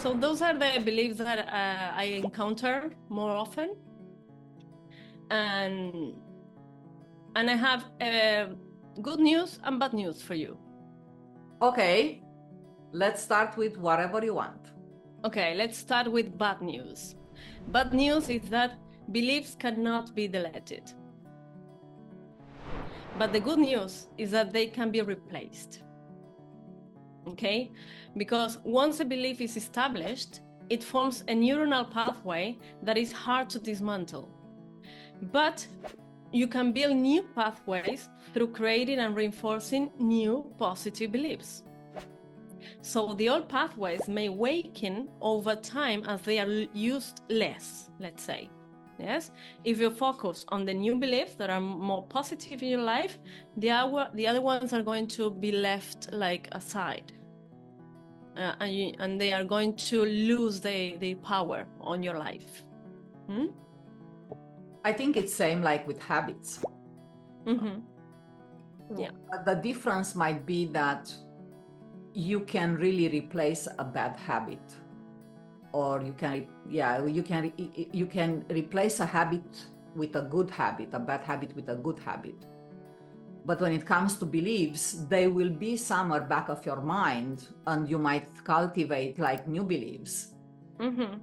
So those are the beliefs that I encounter more often. And I have good news and bad news for you. Okay, let's start with whatever you want. Okay, let's start with bad news. Bad news is that beliefs cannot be deleted. But the good news is that they can be replaced. Okay? Because once a belief is established, it forms a neuronal pathway that is hard to dismantle. But you can build new pathways through creating and reinforcing new positive beliefs. So the old pathways may weaken over time as they are used less, let's say. Yes, if you focus on the new beliefs that are more positive in your life, the other ones are going to be left like aside, and they are going to lose the power on your life. I think it's same like with habits. Mm-hmm. Yeah. The difference might be that you can really replace a bad habit, or you can replace a habit with a good habit, a bad habit with a good habit. But when it comes to beliefs, they will be somewhere back of your mind, and you might cultivate like new beliefs. Mm-hmm.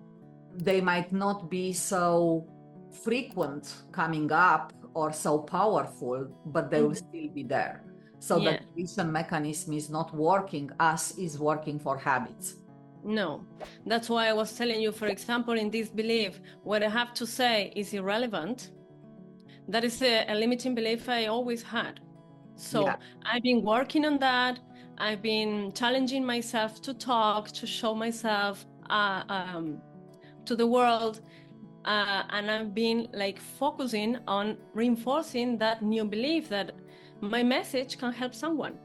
They might not be so frequent coming up or so powerful, but they will still be there. So the deletion mechanism is not working as is working for habits. No, that's why I was telling you, for example, in this belief, what I have to say is irrelevant. That is a limiting belief I always had. So I've been working on that. I've been challenging myself to talk, to show myself to the world. And I've been like focusing on reinforcing that new belief that my message can help someone.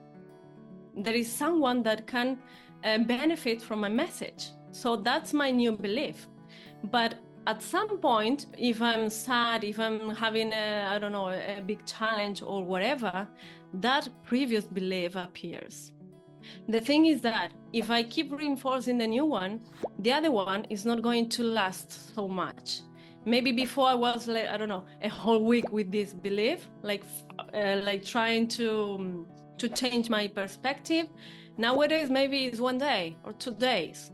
There is someone that can benefit from my message. So that's my new belief. But at some point, if I'm sad, if I'm having a big challenge or whatever, that previous belief appears. The thing is that if I keep reinforcing the new one, the other one is not going to last so much. Maybe before I was like, a whole week with this belief, like trying to change my perspective. Nowadays, maybe it's 1 day or 2 days,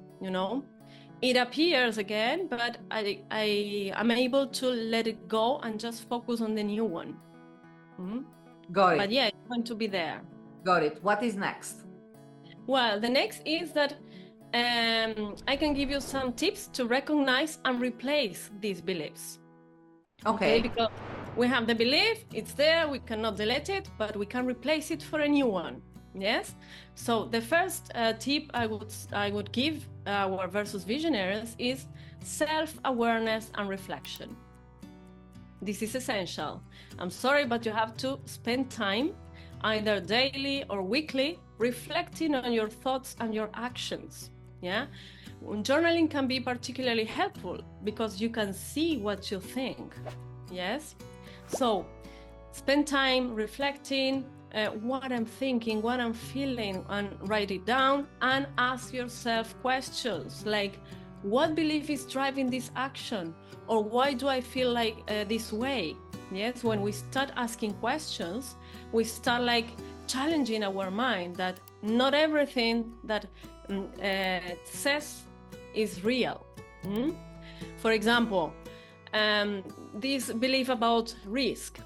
It appears again, but I am able to let it go and just focus on the new one. Got it. But yeah, it's going to be there. Got it. What is next? Well, the next is that I can give you some tips to recognize and replace these beliefs. Okay. Because we have the belief, it's there, we cannot delete it, but we can replace it for a new one. Yes. So the first tip I would give our versus visionaries is self-awareness and reflection. This is essential. I'm sorry, but you have to spend time, either daily or weekly, reflecting on your thoughts and your actions. Yeah. Journaling can be particularly helpful because you can see what you think. Yes. So spend time reflecting what I'm thinking, what I'm feeling, and write it down and ask yourself questions like, what belief is driving this action? Or why do I feel like this way? Yes, when we start asking questions, we start like challenging our mind that not everything that says is real. For example, this belief about risk,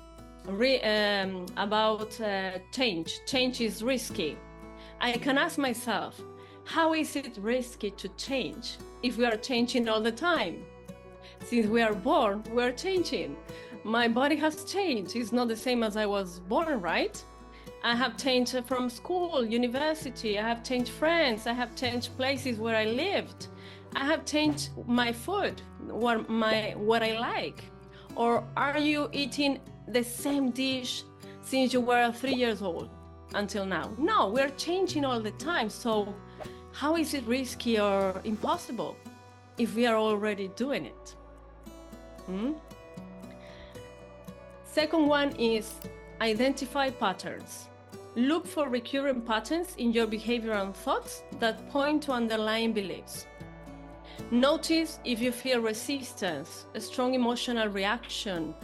about change. Change is risky. I can ask myself, how is it risky to change if we are changing all the time? Since we are born, we are changing. My body has changed. It's not the same as I was born, right? I have changed from school, university. I have changed friends. I have changed places where I lived. I have changed my food, what I like. Or are you eating the same dish since you were 3 years old until now? No, we're changing all the time. So how is it risky or impossible if we are already doing it? Second one is identify patterns. Look for recurrent patterns in your behavior and thoughts that point to underlying beliefs. Notice if you feel resistance, a strong emotional reaction,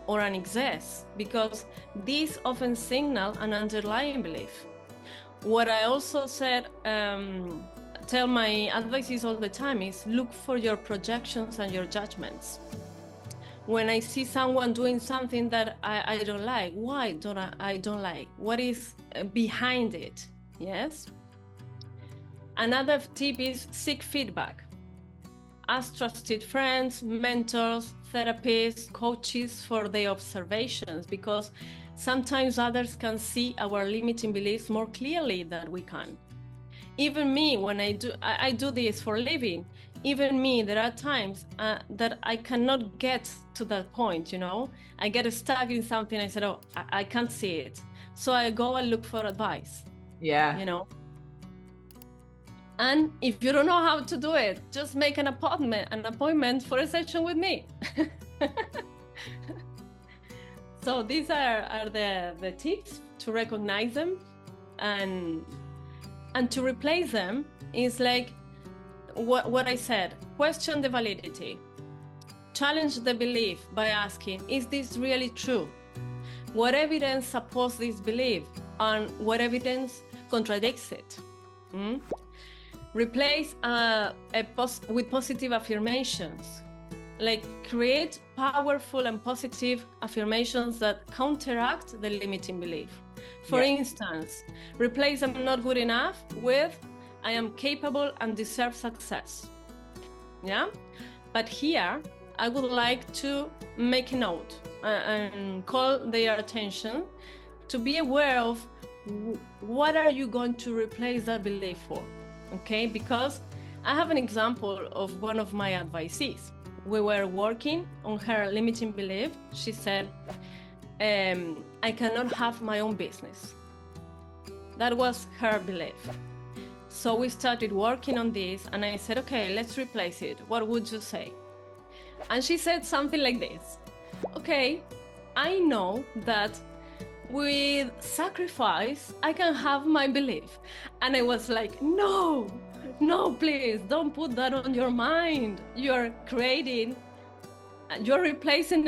or an excess, because these often signal an underlying belief. What I also said, tell my advicees all the time is look for your projections and your judgments. When I see someone doing something that I don't like, why don't I don't like? What is behind it? Yes. Another tip is seek feedback. Ask trusted friends, mentors, therapists, coaches for their observations, because sometimes others can see our limiting beliefs more clearly than we can. Even me, when I do this for a living, even me, there are times that I cannot get to that point, you know? I get stuck in something, I said, oh, I can't see it. So I go and look for advice. Yeah. You know? And if you don't know how to do it, just make an appointment for a session with me. So these are the tips to recognize them, and to replace them is like what I said. Question the validity. Challenge the belief by asking, is this really true? What evidence supports this belief, and what evidence contradicts it? Replace with positive affirmations. Like, create powerful and positive affirmations that counteract the limiting belief. For instance, replace "I'm not good enough" with "I am capable and deserve success." Yeah? But here, I would like to make a note and call their attention to be aware of what are you going to replace that belief for, okay? Because I have an example of one of my advisees. We were working on her limiting belief. She said, I cannot have my own business. That was her belief. So we started working on this, and I said, okay, let's replace it. What would you say? And she said something like this. Okay, I know that with sacrifice, I can have my belief. And I was like, no, please don't put that on your mind. You're replacing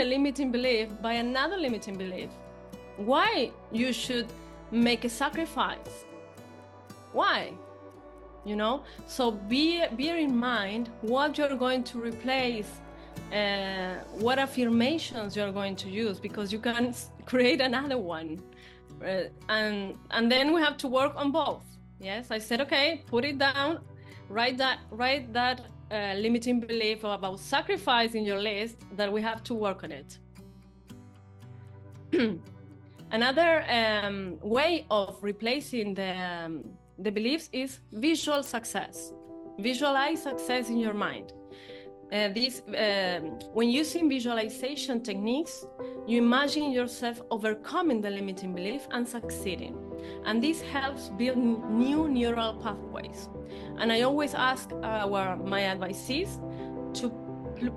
a limiting belief by another limiting belief. Why you should make a sacrifice? Why? You know, so bear in mind what you're going to replace, what affirmations you're going to use, because you can create another one, and then we have to work on both. Yes, I said, okay, put it down, write that limiting belief about sacrifice in your list, that we have to work on it. Another way of replacing the beliefs is visual success. Visualize success in your mind. When using visualization techniques, you imagine yourself overcoming the limiting belief and succeeding. And this helps build new neural pathways. And I always ask my advisees to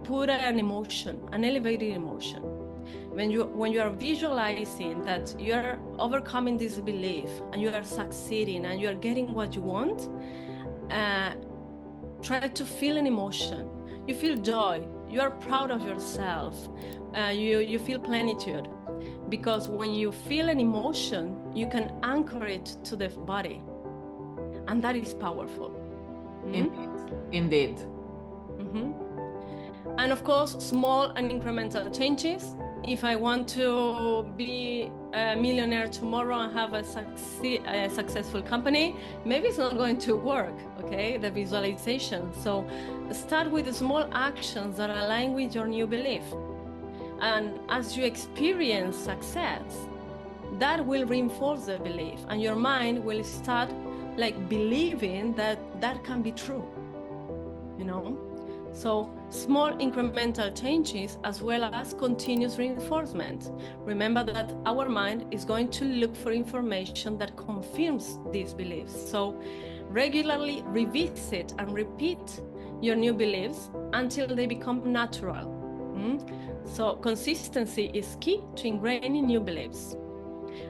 put an emotion, an elevated emotion. When you are visualizing that you are overcoming this belief and you are succeeding and you are getting what you want, try to feel an emotion. You feel joy, you are proud of yourself, you feel plenitude. Because when you feel an emotion, you can anchor it to the body. And that is powerful. Indeed. Mm-hmm. And of course, small and incremental changes. If I want to be a millionaire tomorrow and have a successful company, maybe it's not going to work, okay, the visualization. So start with the small actions that align with your new belief. And as you experience success, that will reinforce the belief, and your mind will start like believing that that can be true, you know? So small incremental changes as well as continuous reinforcement. Remember that our mind is going to look for information that confirms these beliefs. So regularly revisit and repeat your new beliefs until they become natural. So consistency is key to ingraining new beliefs.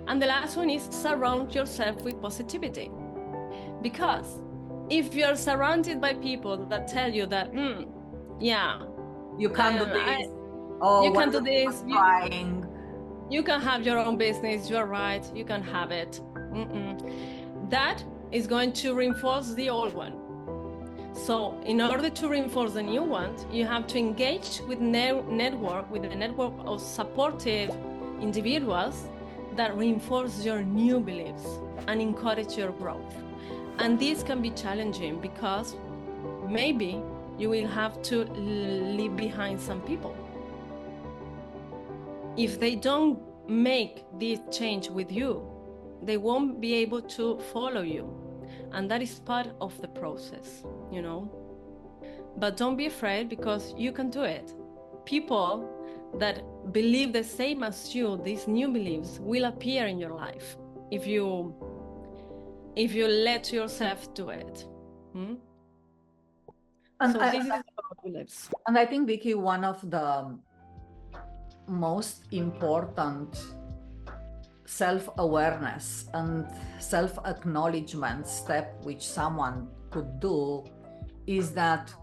And the last one is surround yourself with positivity. Because if you're surrounded by people that tell you that, yeah, you can't do this, you can do this, trying. You can have your own business, you're right, you can have it. That is going to reinforce the old one. So in order to reinforce the new one, you have to engage with with a network of supportive individuals that reinforce your new beliefs and encourage your growth. And this can be challenging because maybe you will have to leave behind some people. If they don't make this change with you, they won't be able to follow you. And that is part of the process, you know. But don't be afraid, because you can do it. People that believe the same as you, these new beliefs, will appear in your life if you let yourself do it. And so this is about beliefs. And I think, Vicky, one of the most important self-awareness and self-acknowledgement step which someone could do is that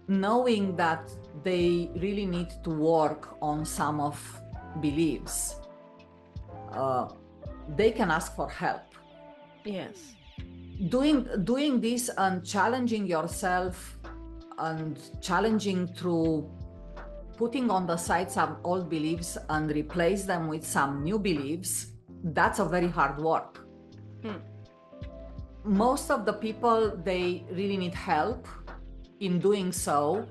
knowing that they really need to work on some of beliefs, they can ask for help. Yes. Doing this and challenging yourself and challenging through putting on the side some old beliefs and replace them with some new beliefs, that's a very hard work. Most of the people, they really need help in doing so,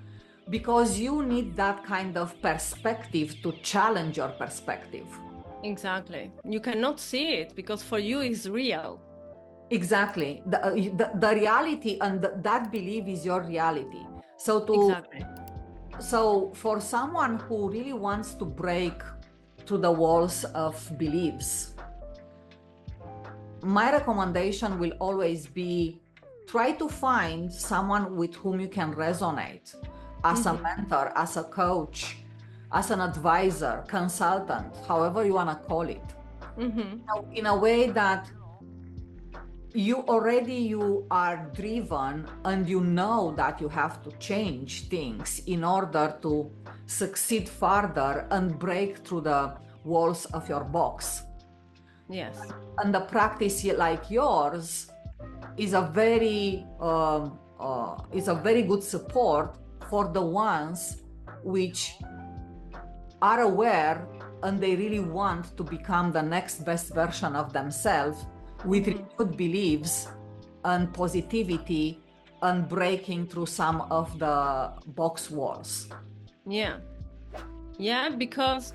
because you need that kind of perspective to challenge your perspective. Exactly. You cannot see it because for you it's real. Exactly. The reality and that belief is your reality. Exactly. So for someone who really wants to break through the walls of beliefs, my recommendation will always be try to find someone with whom you can resonate as a mentor, as a coach, as an advisor, consultant, however you want to call it, in a way that you are driven and you know that you have to change things in order to succeed further and break through the walls of your box. Yes. And the practice like yours is a very good support for the ones which are aware and they really want to become the next best version of themselves with good beliefs and positivity and breaking through some of the box walls. Yeah, because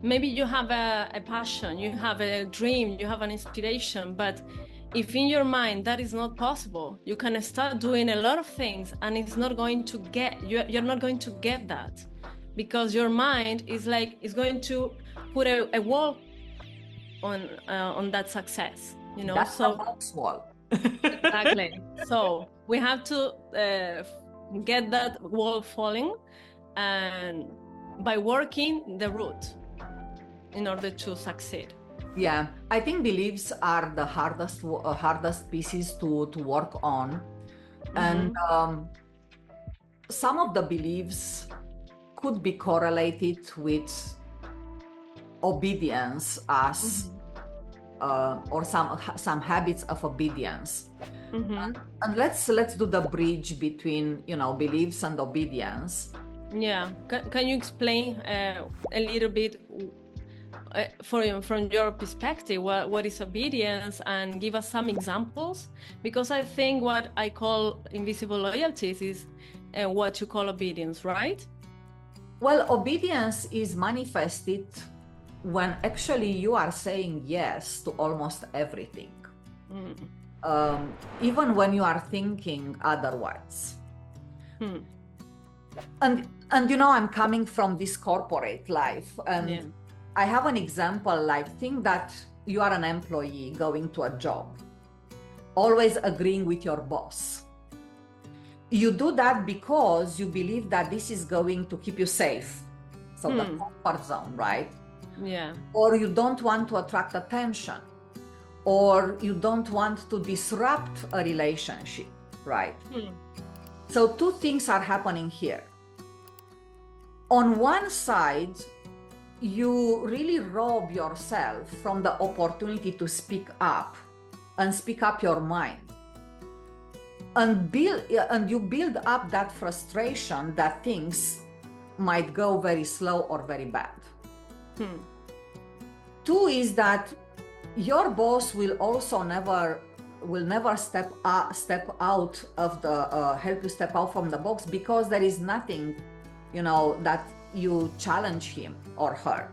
maybe you have a passion, you have a dream, you have an inspiration, but if in your mind that is not possible, you can start doing a lot of things and it's not going to you're not going to get that, because your mind is going to put a wall on that success, you know. That's a box wall. Exactly. So we have to get that wall falling, and by working the root in order to succeed. Yeah, I think beliefs are the hardest pieces to work on, and some of the beliefs could be correlated with obedience as or some habits of obedience. And let's do the bridge between, you know, beliefs and obedience. Yeah, can you explain a little bit from your perspective what is obedience, and give us some examples? Because I think what I call invisible loyalties is what you call obedience, right? Well, obedience is manifested when actually you are saying yes to almost everything, even when you are thinking otherwise. And you know, I'm coming from this corporate life, and I have an example, like, think that you are an employee going to a job, always agreeing with your boss. You do that because you believe that this is going to keep you safe. So the comfort zone, right? Yeah. Or you don't want to attract attention. or you don't want to disrupt a relationship, right? So two things are happening here. On one side, you really rob yourself from the opportunity to speak up and speak up your mind. And you build up that frustration that things might go very slow or very bad. Two is that your boss will also never step out of the help you step out from the box, because there is nothing, that you challenge him or her.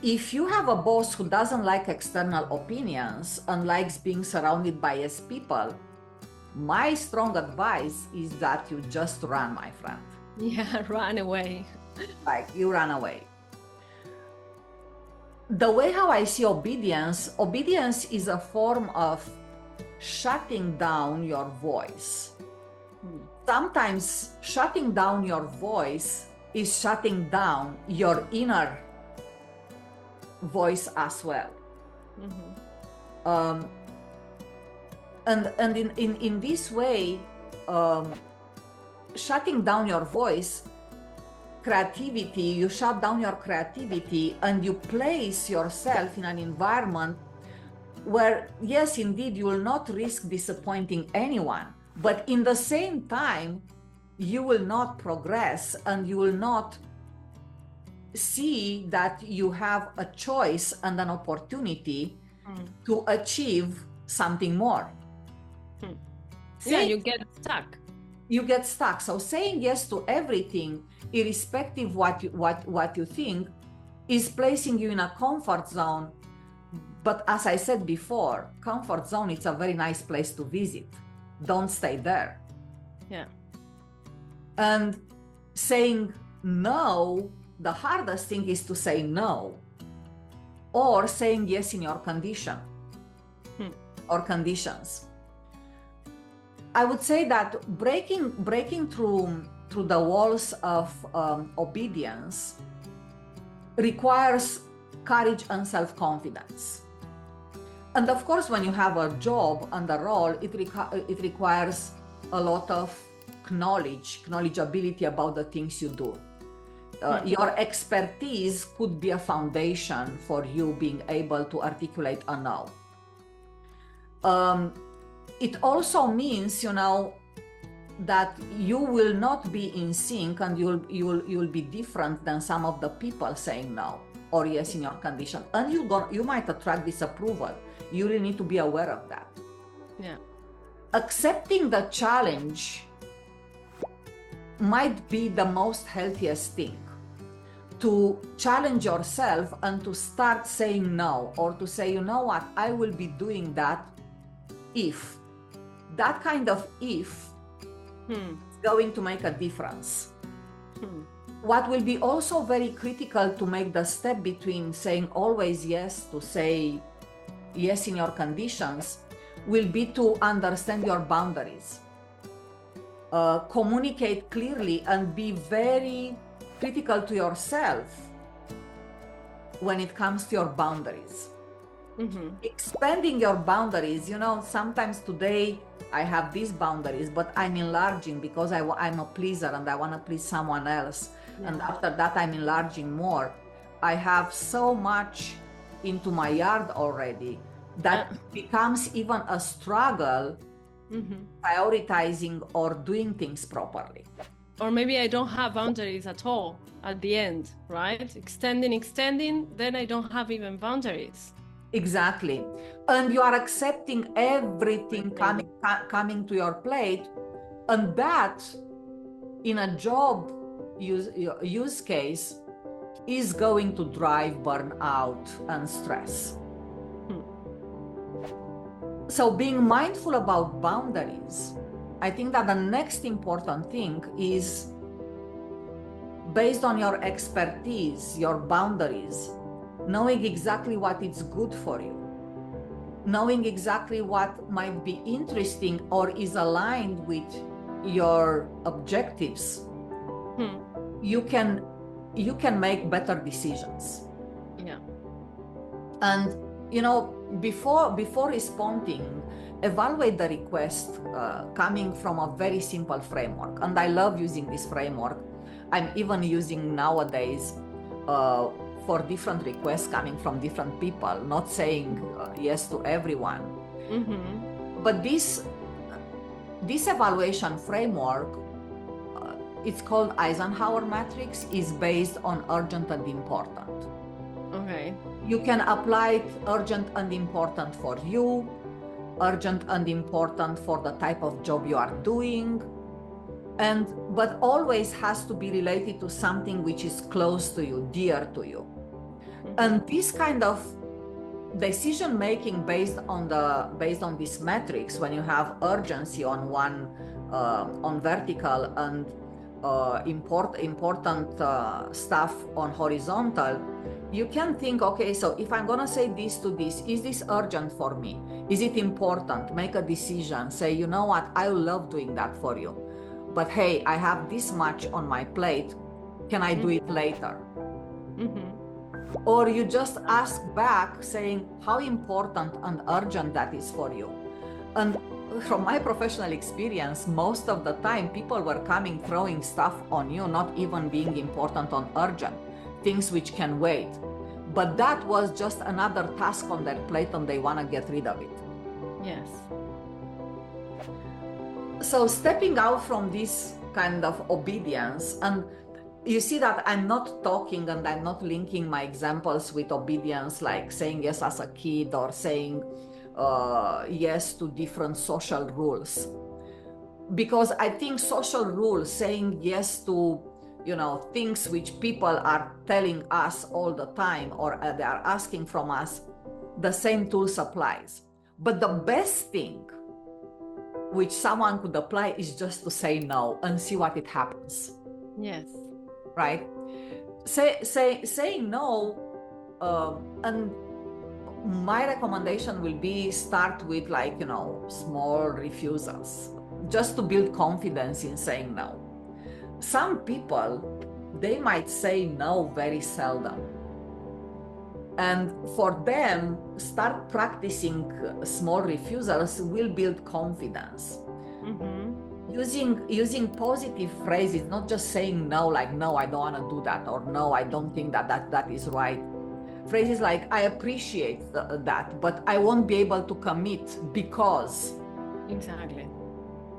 If you have a boss who doesn't like external opinions and likes being surrounded by yes people, my strong advice is that you just run, my friend. Yeah, run away. Like, you run away. The way how I see obedience is a form of shutting down your voice. Sometimes shutting down your voice is shutting down your inner voice as well. And in this way, shutting down your voice, you shut down your creativity, and you place yourself in an environment where, yes, indeed, you will not risk disappointing anyone, but in the same time, you will not progress, and you will not see that you have a choice and an opportunity to achieve something more. You get stuck. You get stuck. So saying yes to everything, irrespective what you think, is placing you in a comfort zone. But as I said before, comfort zone, it's a very nice place to visit. Don't stay there. Yeah. And saying no, the hardest thing is to say no, or saying yes in your condition or conditions. I would say that breaking through the walls of obedience requires courage and self-confidence. And of course, when you have a job and a role, it requires a lot of knowledgeability about the things you do. Your expertise could be a foundation for you being able to articulate a no. It also means, that you will not be in sync, and you'll be different than some of the people saying no or yes in your condition, and you might attract disapproval. You really need to be aware of that. Yeah. Accepting the challenge might be the most healthiest thing. To challenge yourself and to start saying no, or to say, you know what, I will be doing that if. That kind of if is going to make a difference. What will be also very critical to make the step between saying always yes to say yes in your conditions will be to understand your boundaries. Communicate clearly and be very critical to yourself when it comes to your boundaries. Expanding your boundaries, sometimes today I have these boundaries, but I'm enlarging because I'm a pleaser and I want to please someone else. And after that, I'm enlarging more. I have so much into my yard already that becomes even a struggle prioritizing or doing things properly. Or maybe I don't have boundaries at all at the end, right? Extending, then I don't have even boundaries. Exactly. And you are accepting everything coming to your plate, and that in a job use case is going to drive burnout and stress. So being mindful about boundaries, I think that the next important thing is, based on your expertise, your boundaries, knowing exactly what is good for you, knowing exactly what might be interesting or is aligned with your objectives, you can make better decisions. Yeah. And before responding, evaluate the request coming from a very simple framework. And I love using this framework. I'm even using nowadays for different requests coming from different people, not saying yes to everyone. Mm-hmm. But this evaluation framework, it's called Eisenhower matrix, is based on urgent and important. Okay. You can apply it urgent and important for you, urgent and important for the type of job you are doing, but always has to be related to something which is close to you, dear to you. Mm-hmm. And this kind of decision making based on this matrix, when you have urgency on one on vertical and important stuff on horizontal, you can think, okay, so if I'm gonna say this to this, is this urgent for me? Is it important? Make a decision. Say, you know what, I love doing that for you, but hey, I have this much on my plate. Can I do it later? Mm-hmm. Or you just ask back saying how important and urgent that is for you. And from my professional experience, most of the time people were coming throwing stuff on you, not even being important on urgent, things which can wait. But that was just another task on their plate and they want to get rid of it. Yes. So stepping out from this kind of obedience, and you see that I'm not talking and I'm not linking my examples with obedience, like saying yes as a kid or saying yes to different social rules. Because I think social rules, saying yes to, things which people are telling us all the time or they are asking from us, the same tools applies. But the best thing which someone could apply is just to say no and see what it happens. Yes. Right? Saying no, and my recommendation will be start with small refusals, just to build confidence in saying no. Some people, they might say no very seldom. And for them, start practicing small refusals will build confidence. Mm-hmm. Using positive phrases, not just saying no, like, no, I don't want to do that, or no, I don't think that is right. Phrases like, I appreciate that, but I won't be able to commit because. Exactly.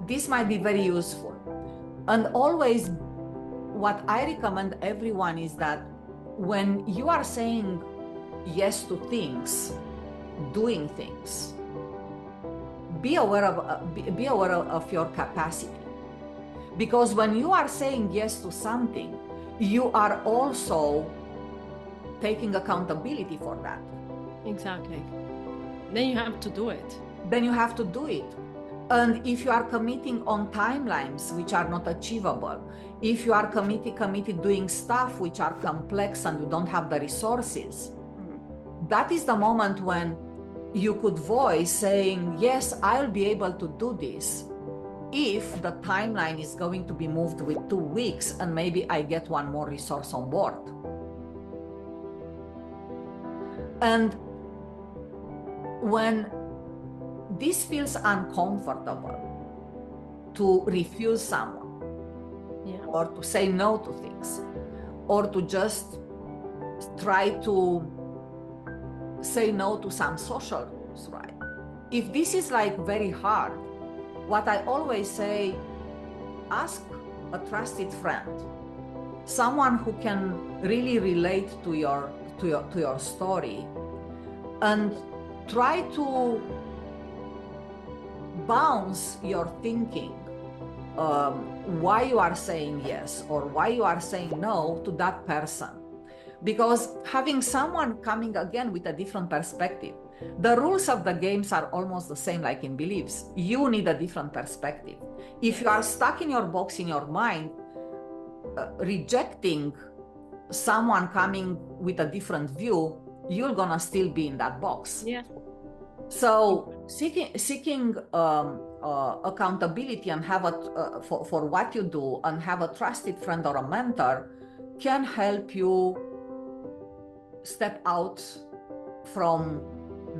This might be very useful. And always what I recommend everyone is that when you are saying yes to things, doing things, be aware of your capacity. Because when you are saying yes to something, you are also taking accountability for that. Exactly. Then you have to do it. And if you are committing on timelines which are not achievable, if you are committed doing stuff which are complex and you don't have the resources, that is the moment when you could voice saying, yes, I'll be able to do this if the timeline is going to be moved with 2 weeks and maybe I get one more resource on board. And when this feels uncomfortable to refuse someone, or to say no to things, or to just try to say no to some social rules, right? If this is very hard, what I always say, ask a trusted friend, someone who can really relate to your story, and try to bounce your thinking, why you are saying yes or why you are saying no to that person. Because having someone coming again with a different perspective, the rules of the games are almost the same like in beliefs. You need a different perspective. If you are stuck in your box in your mind, rejecting someone coming with a different view, you're gonna still be in that box. Yeah. So seeking accountability and have for what you do, and have a trusted friend or a mentor can help you step out from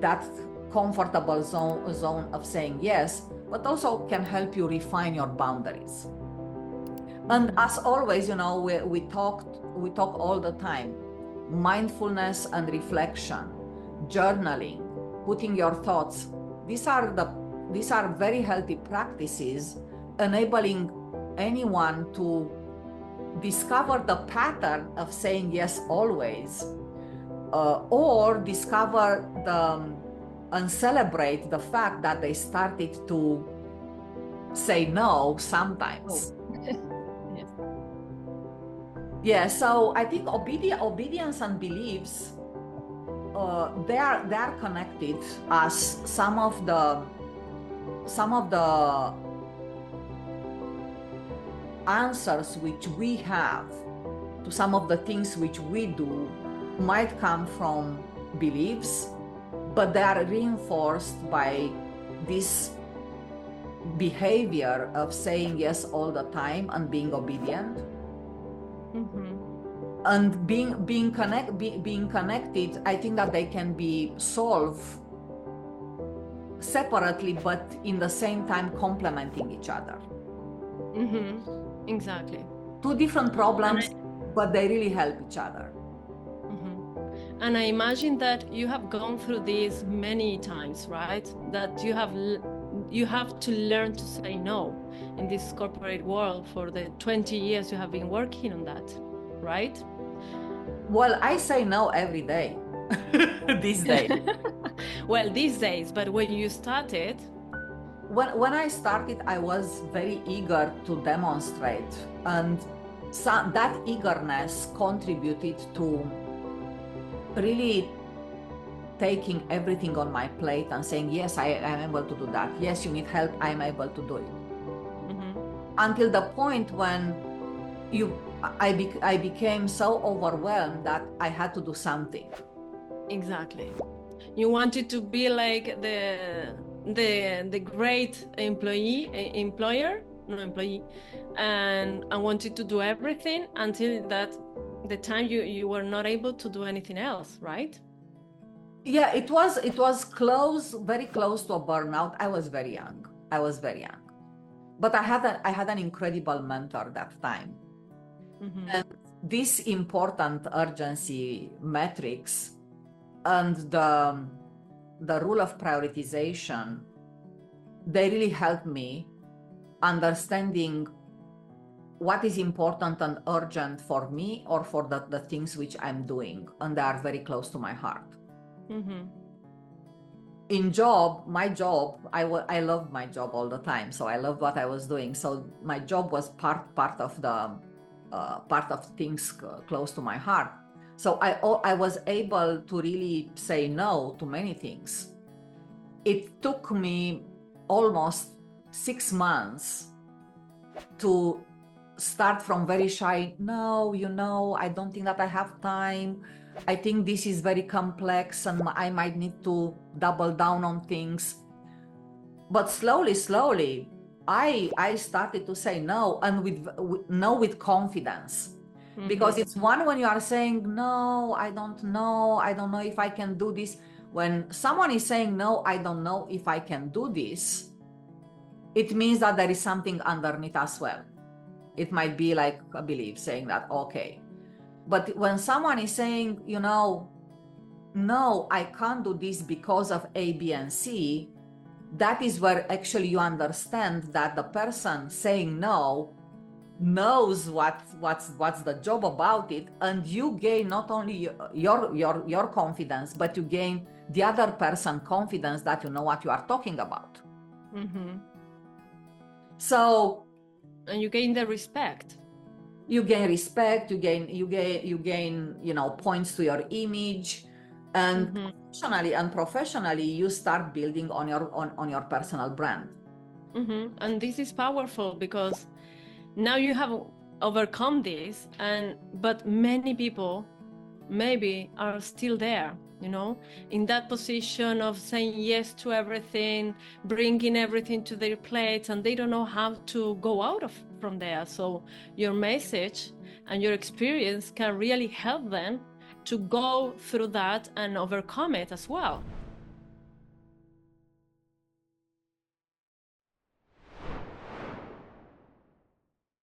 that comfortable zone of saying yes, but also can help you refine your boundaries. And as always, you know, we talk all the time. Mindfulness and reflection, journaling, putting your thoughts. These are very healthy practices, enabling anyone to discover the pattern of saying yes always, or discover and celebrate the fact that they started to say no sometimes. Yes. Yeah, so I think obedience and beliefs, they are connected, as some of the answers which we have to some of the things which we do might come from beliefs, but they are reinforced by this behavior of saying yes all the time and being obedient. And being connected, I think that they can be solved separately, but in the same time complementing each other. Exactly. Two different problems, but they really help each other. And I imagine that you have gone through this many times, right? That you have to learn to say no in this corporate world for the 20 years you have been working on that, right? Well, I say no every day these days. Well, these days, but when you started? When I started, I was very eager to demonstrate, and that eagerness contributed to really taking everything on my plate and saying, yes, I am able to do that. Yes, you need help, I am able to do it. Until the point when I became so overwhelmed that I had to do something. Exactly. You wanted to be like the great employer, and wanted to do everything until the time you were not able to do anything else, right? Yeah, it was close, very close to a burnout. I was very young. But I had an incredible mentor that time. And these important urgency metrics and the rule of prioritization, they really helped me understanding what is important and urgent for me or for the things which I'm doing, and they are very close to my heart. In my job, I loved my job all the time, so I loved what I was doing. So my job was part of things close to my heart. So I was able to really say no to many things. It took me almost 6 months to start from very shy. No, I don't think that I have time. I think this is very complex and I might need to double down on things. But slowly, I started to say no, and with confidence. Because it's one when you are saying, no, I don't know if I can do this. When someone is saying, no, I don't know if I can do this, it means that there is something underneath as well. It might be like a belief saying that, okay. But when someone is saying, no, I can't do this because of A, B, and C, that is where actually you understand that the person saying no knows what's the job about it, and you gain not only your confidence, but you gain the other person confidence that you know what you are talking about. So, and you gain the respect. You gain respect. You gain points to your image, and professionally, you start building on your personal brand. And this is powerful because now you have overcome this, but many people maybe are still there, in that position of saying yes to everything, bringing everything to their plates, and they don't know how to go out from there. So your message and your experience can really help them to go through that and overcome it as well.